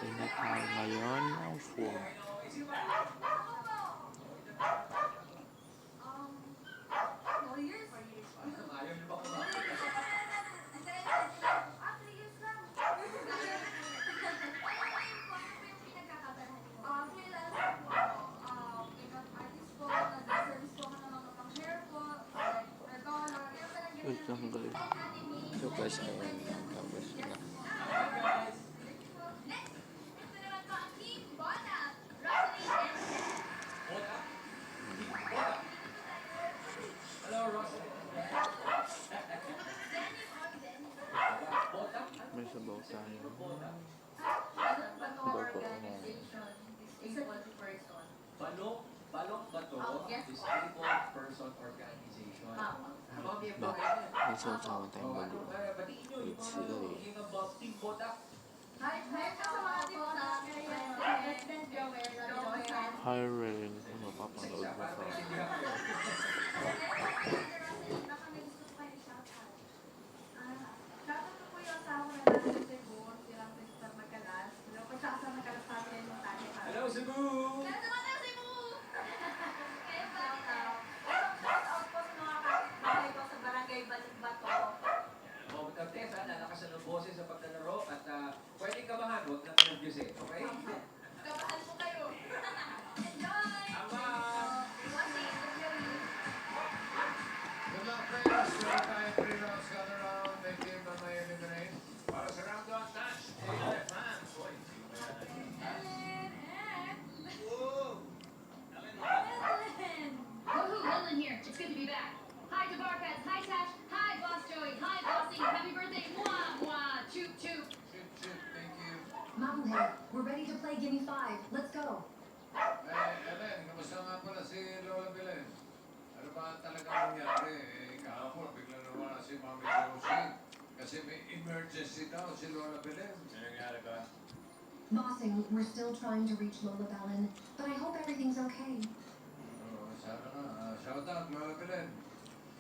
Mainit na ngayon ang phone. Wait lang guys. So guys, ayan lang. Tapos na. May sabaw tayo. Bago Balok ba to? Disabled Person Organization. may sabaw tayong bago. With sila eh. Hi Rain. Mapapanood mo pa. Hello, Cebu! Tessa, nalakas ang boses sa paglalaro at pwedeng kabahan, huwag na nervyusin, okay? Kabahan po kayo. Enjoy! Ama! Good luck, players. Meron tayo 3 rounds gather round. May game na may eliminate. Para sa round 1, touch. Fans. Boy, Woohoo, Lillian here. It's good to be back. Hi to Barfez. Hi Tash. Hi Boss Joey. Hi Bossy. Happy birthday. Mwah, mwah. Choop, choop. shoot. Thank you. Marblehead, we're ready to play Gimme 5. Let's go. Ellen, kamusta nga pala si Lola Belen? Ano ba talaga nangyari? Kahapon, bigla nawala si Mami Josie. Kasi may emergency daw si Lola Belen. Ano nangyari ba? Bossing, we're still trying to reach Lola Bellin, but I hope everything's okay. Sana na. Shout out, Lola Belen.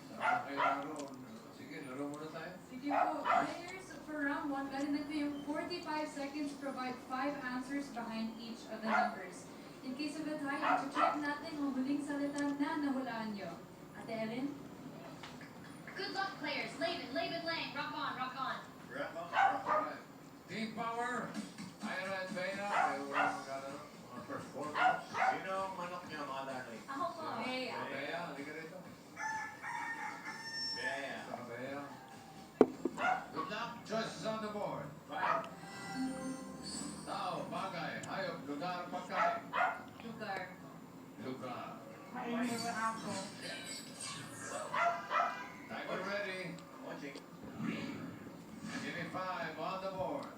Sana kayo naroon. Sige, laro muna tayo. Sige po, players for round 1, galing natin yung 45 seconds provide 5 answers behind each of the numbers. In case of a tie, i-check natin ang huling salita na nahulaan nyo. Ate Ellen? Good luck, players. Laban Lang. Rock on, rock on. Alright. Team power. Ira and Bea. Kayo wala maglalaro. Mga performance. Sino ang manok niya, mga danoy? Ako po. Hey, Bea, halika rito. Bea. Saka Bea. Good luck. Choices on the board. Five. Tao, bagay, hayop, lugar, pagkain. lugar. Lugar. Kainin mo ako. Timer ready. Watching. Give me 5 on the board.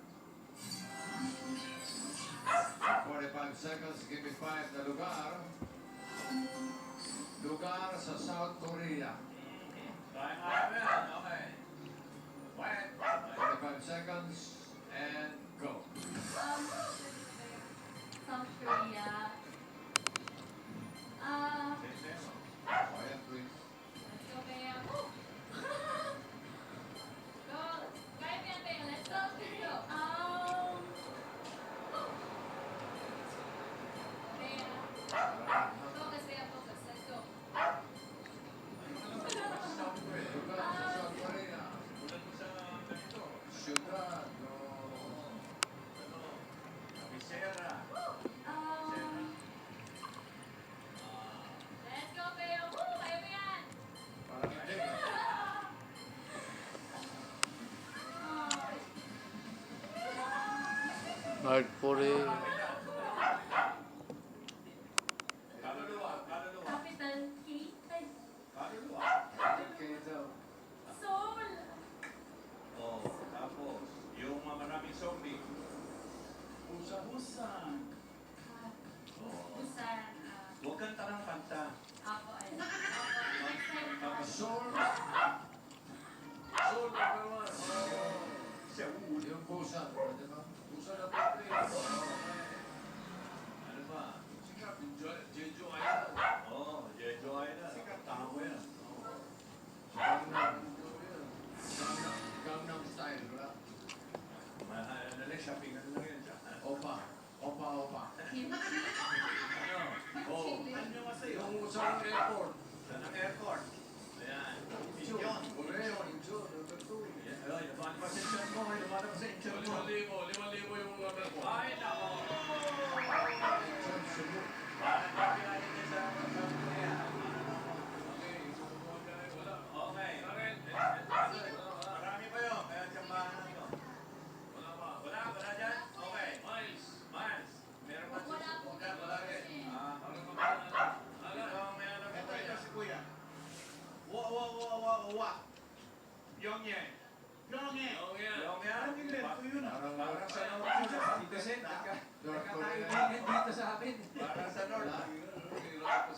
45 seconds, give me 5 na lugar. Lugar sa South Korea. Kaya yan. Okay. Quiet. 45 seconds and go. South Korea. Quiet, please. Let's go, Bea. Woo! Go. Kaya mo yan, Bea. Let's go. Go. Bea. Focus, Bea. Focus. Let's go. Lugar sa South Korea. Ulan mo sa ganito. Syudad. Misera. Let's go, Bea. Woo! Kaya mo yan. Parang hindi. North Korea. Kaluluwa. Kaluluwa. Capital K. Ay, Kaluluwa. Okay daw. Seoul. Oh, tapos, yung maraming zombie. Busan. Oh. Busan. Huwag kang tarang kanta. Ako ay. Next time. Tapos, Seoul. Seoul, number 1. Seoul. Yung Busan. Di ba? Busan na pati. Ano ba? Sikat, yung Jeju Island. Oh, Jeju Island. Tama yan. Gangnam. Gangnam Style, wala? Shopping ano lang yan siya. Opa. Kasi nagkataibigan dito sa amin. Para sa North.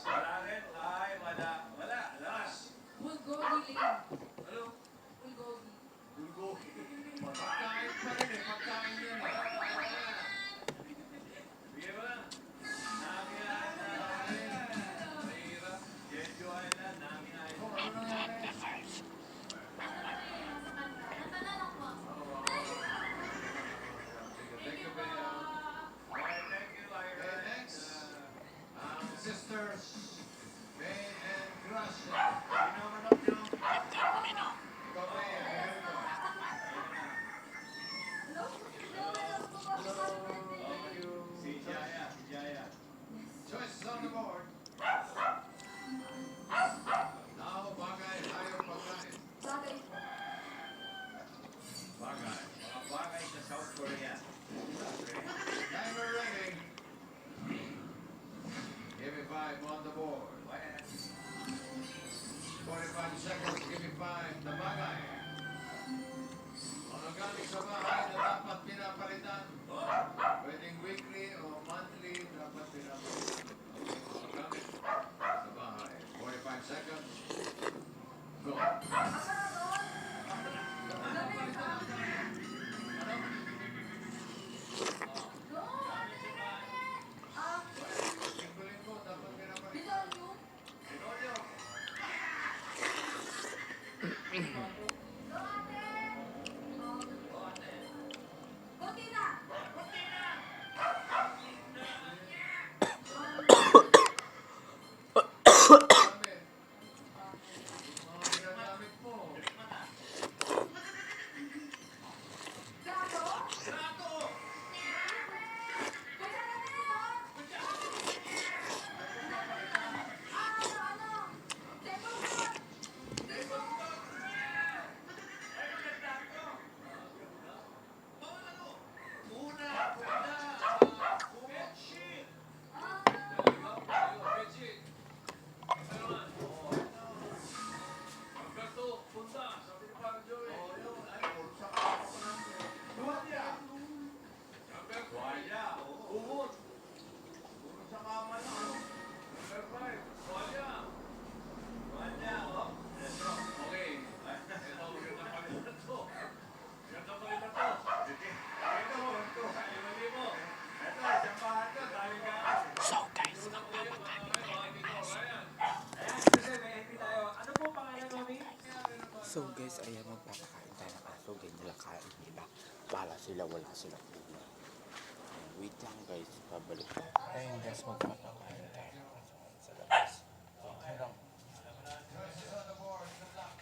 Wala rin. Ay, wala. Wala. Last. Bulgogi Lane. Ano? Bulgogi. Bulgogi. Pagkain pa rin eh. Pagkain yan eh. Sige ba? Naminahin na. Mahirap. Jeju Island. Naminahin Oh, na. ano nangyari? Thank you, Bea. Okay, thank you, Okay, Ivan. next. Sisters May and Gracia. Sino manok nyo? Ikaw, Bea. Meron ka. Si Jaya. Si Jaya. Choices on the board. Now, bagay, ayaw pagkain. Bagay. Bagay. Mga bagay sa South Korea. Timer ready. Give me 5 on the board. 45 seconds, give me 5 na bagay. Ano galing sa bahay na dapat pinapalitan? Pwedeng weekly o monthly dapat pinapalitan. Ano gamit sa bahay? 45 seconds. Go. Linggo-linggo dapat pinapalitan. Gamit. Mga ginagamit mo. Tuwalya. Umot. Umot sa kama na. Number 5. Tuwalya. Tuwalya, oh. Ito. Okay. Ito, magandang palitan to. Magandang palitan to. Sige. Ito, ito. Ayun mo. Ito, siyampahan ko. Dahil ka. So guys, Kasi may entry tayo. Ano po pangalan, Mami? so guys, ayan, magpapakain tayo ng aso. Ganyan nila kain nila. Para sila, wala sila ulo. Ayan, wait lang guys, pabalik. Ayun guys, magpapakain tayo ng aso sa labas. Okay lang. Choices on the board. Good luck.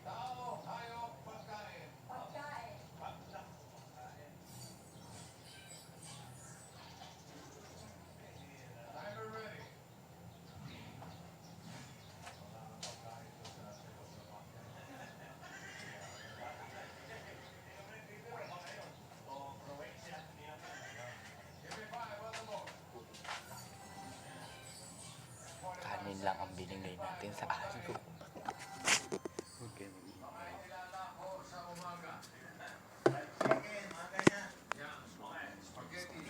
Tao, hayop, pagkain. Timer ready. Give me 5 on the board. Kanin lang ang binigay natin sa aso. Okay. May kilala ko sa umaga. Chicken, mga ganyan. Yan, Okay. spaghetti.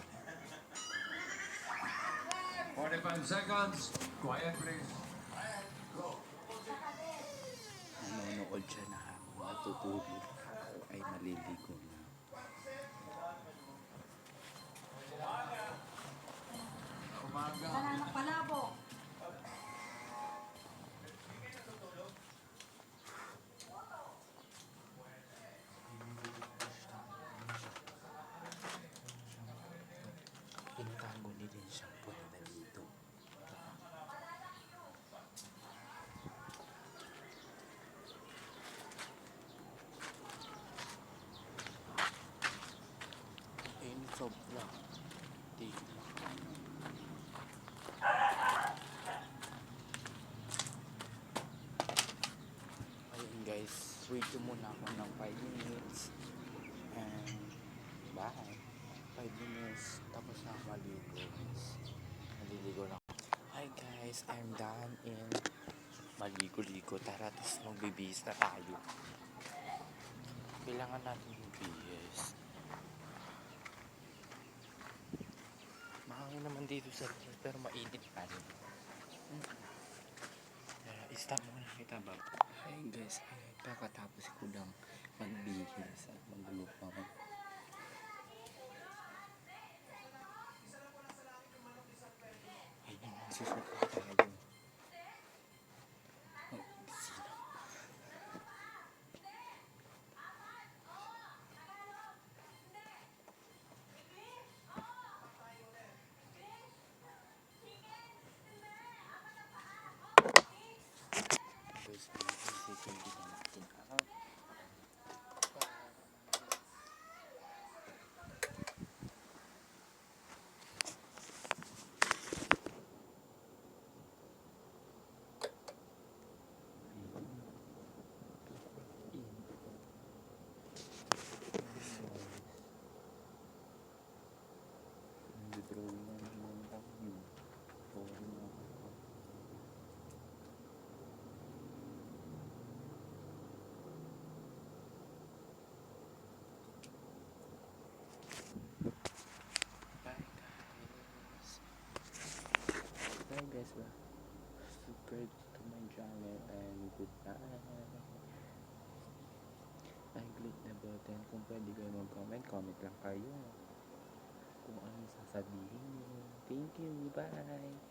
45 seconds. Quiet, please. Go. Nanonood siya na habang natutulog. Ako ay maliligo na. Umaga. Bananak palabo. Intago ni din siyang punta dito. Ayun, sobra. Tigil. Ayun guys, wait ko muna ako ng 5 minutes. And bye. 5 minutes, tapos na ako maligo. guys, I'm done in maligo-ligo. Tara, tapos magbibihis na tayo. Kailangan natin yung bihis. Mahangin naman dito sa labas, pero mainit pa rin. Stop muna kita ba? Ayun guys, kakatapos ko lang magbihis at maglupang. Ayun, susuko tayo. Sino? Guys, sisindi na natin ang Bye guys, subscribe to my channel and goodbye. I click the button. Kung pwede kayo mag-comment, comment lang kayo kung ano sasabihin niyo. Thank you, bye.